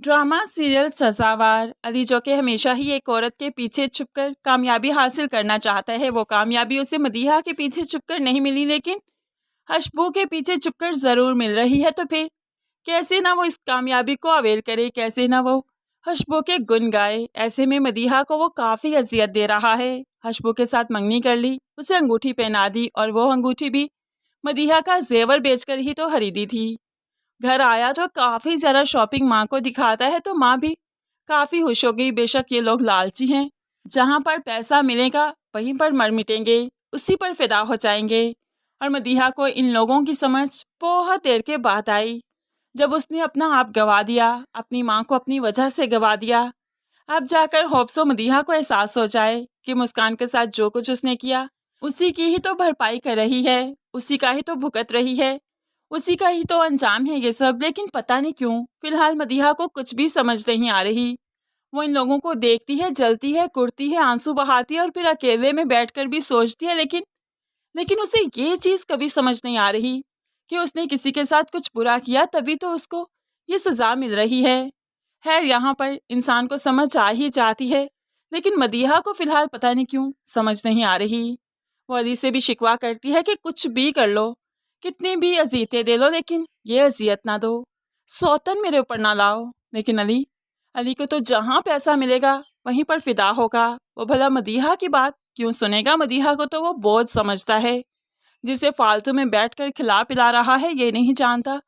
Drama serial सजावार Ali जो कि हमेशा ही एक औरत के पीछे छुपकर कामयाबी हासिल करना चाहता है, वो कामयाबी उसे मदीहा के पीछे छुपकर नहीं मिली, लेकिन खुशबू के पीछे छुपकर ज़रूर मिल रही है। तो फिर कैसे ना वो इस कामयाबी को अवेल करे, कैसे ना वो खुशबू के गुन गाए। ऐसे में मदीहा को वो काफ़ी अजियत दे रहा है। खुशबू के साथ मंगनी कर ली, उसे अंगूठी पहना दी, और वो अंगूठी भी मदीहा का जेवर बेचकर ही तो खरीदी थी। घर आया तो काफ़ी ज़्यादा शॉपिंग माँ को दिखाता है, तो माँ भी काफ़ी खुश हो गई। बेशक ये लोग लालची हैं, जहाँ पर पैसा मिलेगा वहीं पर मर मिटेंगे, उसी पर फिदा हो जाएंगे। और मदीहा को इन लोगों की समझ बहुत देर के बाद आई, जब उसने अपना आप गंवा दिया, अपनी माँ को अपनी वजह से गंवा दिया। अब जाकर होप्सो मदीहा को एहसास हो जाए कि मुस्कान के साथ जो कुछ उसने किया, उसी की ही तो भरपाई कर रही है, उसी का ही तो भुगत रही है, उसी का ही तो अंजाम है ये सब। लेकिन पता नहीं क्यों फिलहाल मदीहा को कुछ भी समझ नहीं आ रही। वो इन लोगों को देखती है, जलती है, कुड़ती है, आंसू बहाती है, और फिर अकेले में बैठकर भी सोचती है। लेकिन उसे ये चीज़ कभी समझ नहीं आ रही कि उसने किसी के साथ कुछ बुरा किया, तभी तो उसको ये सज़ा मिल रही है। खैर, यहाँ पर इंसान को समझ आ ही जाती है, लेकिन मदीहा को फ़िलहाल पता नहीं क्यों समझ नहीं आ रही। वो अली से भी शिकवा करती है कि कुछ भी कर लो, कितनी भी अज़ियतें दे लो, लेकिन ये अज़ियत ना दो, सौतन मेरे ऊपर ना लाओ। लेकिन अली को तो जहाँ पैसा मिलेगा वहीं पर फ़िदा होगा। वो भला मदीहा की बात क्यों सुनेगा? मदीहा को तो वो बोझ समझता है, जिसे फालतू में बैठकर खिला पिला रहा है। ये नहीं जानता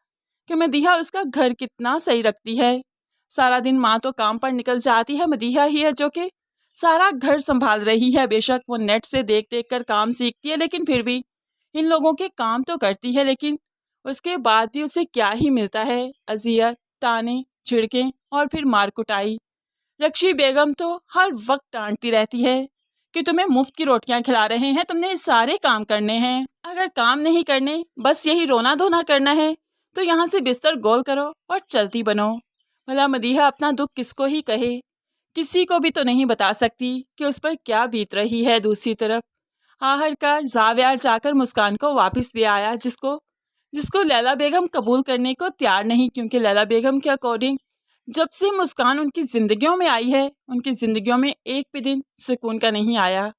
कि मदीहा उसका घर कितना सही रखती है। सारा दिन माँ तो काम पर निकल जाती है, मदीहा ही है जो कि सारा घर संभाल रही है। बेशक वो नेट से देख देख कर काम सीखती है, लेकिन फिर भी इन लोगों के काम तो करती है। लेकिन उसके बाद भी उसे क्या ही मिलता है? अजियत, ताने, झिड़कें और फिर मार कुटाई। रक्षी बेगम तो हर वक्त डांटती रहती है कि तुम्हें मुफ्त की रोटियां खिला रहे हैं, तुमने सारे काम करने हैं, अगर काम नहीं करने, बस यही रोना धोना करना है, तो यहाँ से बिस्तर गोल करो और चलती बनो। भला मदीहा अपना दुख किसको ही कहे, किसी को भी तो नहीं बता सकती कि उस पर क्या बीत रही है। दूसरी तरफ आखिरकार जावियार जाकर मुस्कान को वापस ले आया, जिसको जिसको लैला बेगम कबूल करने को तैयार नहीं, क्योंकि लैला बेगम के अकॉर्डिंग जब से मुस्कान उनकी ज़िंदगियों में आई है, उनकी ज़िंदगियों में एक भी दिन सुकून का नहीं आया।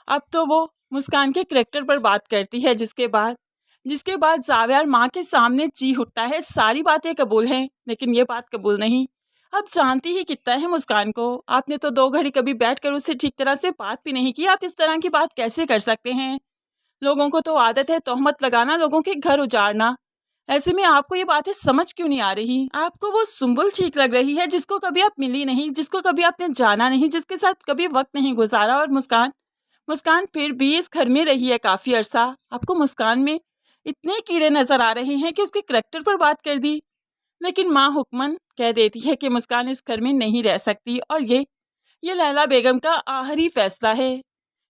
अब तो वो मुस्कान के करैक्टर पर बात करती है, जिसके बाद जावियार माँ के सामने चीख उठता है। सारी बातें कबूल हैं, लेकिन ये बात कबूल नहीं। अब जानती ही कितना है मुस्कान को, आपने तो 2 घड़ी कभी बैठकर उससे ठीक तरह से बात भी नहीं की, आप इस तरह की बात कैसे कर सकते हैं? लोगों को तो आदत है तोहमत लगाना, लोगों के घर उजाड़ना। ऐसे में आपको ये बातें समझ क्यों नहीं आ रही? आपको वो सुंबुल ठीक लग रही है, जिसको कभी आप मिली नहीं, जिसको कभी आपने जाना नहीं, जिसके साथ कभी वक्त नहीं गुजारा। और मुस्कान फिर भी इस घर में रही है काफ़ी अरसा। आपको मुस्कान में इतने कीड़े नज़र आ रहे हैं कि उसके करैक्टर पर बात कर दी। लेकिन माँ हुक्मन कह देती है कि मुस्कान इस घर में नहीं रह सकती, और ये लैला बेगम का आखिरी फैसला है।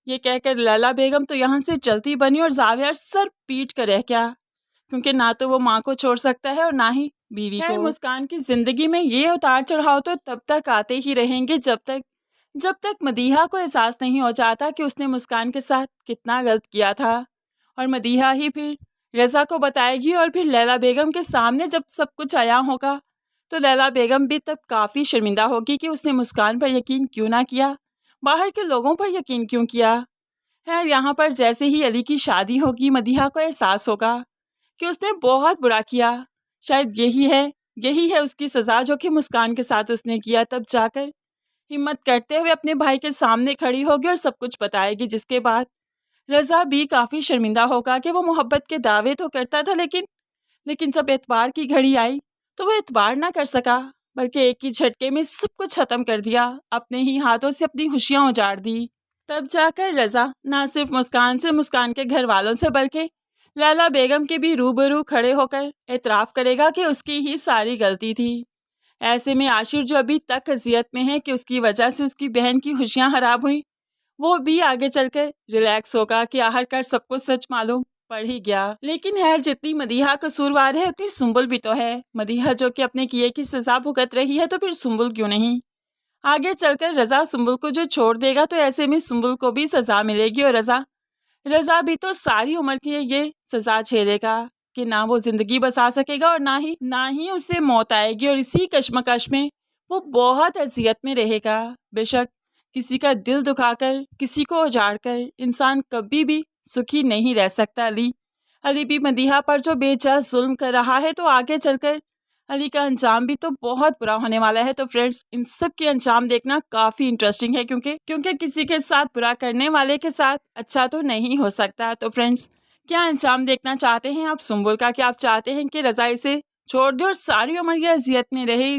ये कहकर लैला बेगम तो यहाँ से चलती बनी, और जावियार सर पीट कर रह गया, क्योंकि ना तो वो माँ को छोड़ सकता है और ना ही बीवी को। मुस्कान की ज़िंदगी में ये उतार चढ़ाव तो तब तक आते ही रहेंगे, जब तक मदीहा को एहसास नहीं हो जाता कि उसने मुस्कान के साथ कितना गलत किया था। और मदीहा ही फिर रज़ा को बताएगी, और फिर लैला बेगम के सामने जब सब कुछ आया होगा, तो लैला बेगम भी तब काफ़ी शर्मिंदा होगी कि उसने मुस्कान पर यकीन क्यों ना किया, बाहर के लोगों पर यकीन क्यों किया। खैर, यहाँ पर जैसे ही अली की शादी होगी, मदीहा को एहसास होगा कि उसने बहुत बुरा किया। शायद यही है उसकी सज़ा, जो कि मुस्कान के साथ उसने किया। तब जाकर हिम्मत करते हुए अपने भाई के सामने खड़ी होगी और सब कुछ बताएगी, जिसके बाद रज़ा भी काफ़ी शर्मिंदा होगा कि वो मोहब्बत के दावे तो करता था, लेकिन जब एतबार की घड़ी आई तो वो एतबार ना कर सका, बल्कि एक ही झटके में सब कुछ ख़त्म कर दिया, अपने ही हाथों से अपनी खुशियाँ उजाड़ दी। तब जाकर रज़ा ना सिर्फ मुस्कान से, मुस्कान के घर वालों से, बल्कि लैला बेगम के भी रूबरू खड़े होकर एतराफ़ करेगा कि उसकी ही सारी गलती थी। ऐसे में आशिर, जो अभी तक अजियत में है कि उसकी वजह से उसकी बहन की खुशियाँ खराब हुई, वो भी आगे चलकर रिलैक्स होगा कि आखिरकार सबको सच मालूम पड़ ही गया। लेकिन खैर, जितनी मदीहा कसूरवार है, उतनी सुंबुल भी तो है। मदीहा जो कि अपने किए की सज़ा भुगत रही है, तो फिर सुंबुल क्यों नहीं? आगे चलकर रज़ा सुंबुल को जो छोड़ देगा, तो ऐसे में सुंबुल को भी सज़ा मिलेगी, और रज़ा भी तो सारी उम्र की ये सज़ा झेलेगा कि ना वो ज़िंदगी बसा सकेगा और ना ही उसे मौत आएगी। और इसी कश्मकश में वो बहुत अजियत में रहेगा। बेशक किसी का दिल दुखाकर, किसी को उजाड़कर इंसान कभी भी सुखी नहीं रह सकता। अली भी मदीहा पर जो बेजा जुल्म कर रहा है, तो आगे चलकर अली का अंजाम भी तो बहुत बुरा होने वाला है। तो फ्रेंड्स, इन सब के अंजाम देखना काफ़ी इंटरेस्टिंग है, क्योंकि किसी के साथ बुरा करने वाले के साथ अच्छा तो नहीं हो सकता। तो फ्रेंड्स, क्या अंजाम देखना चाहते हैं आप सुंबुल का? क्या आप चाहते हैं कि रज़ा इसे छोड़ दे और सारी उम्र ये अजियत में रहे,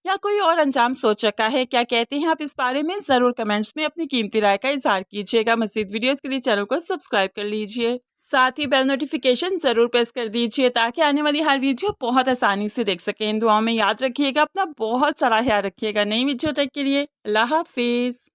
या कोई और अंजाम सोच रखा है? क्या कहते हैं आप इस बारे में? ज़रूर कमेंट्स में अपनी कीमती राय का इजहार कीजिएगा। मज़ीद वीडियोस के लिए चैनल को सब्सक्राइब कर लीजिए, साथ ही बेल नोटिफिकेशन ज़रूर प्रेस कर दीजिए ताकि आने वाली हर वीडियो बहुत आसानी से देख सकें। दुआओं में याद रखिएगा, अपना बहुत सारा ख्याल रखिएगा। नई वीडियो तक के लिए अल्लाह हाफिज़।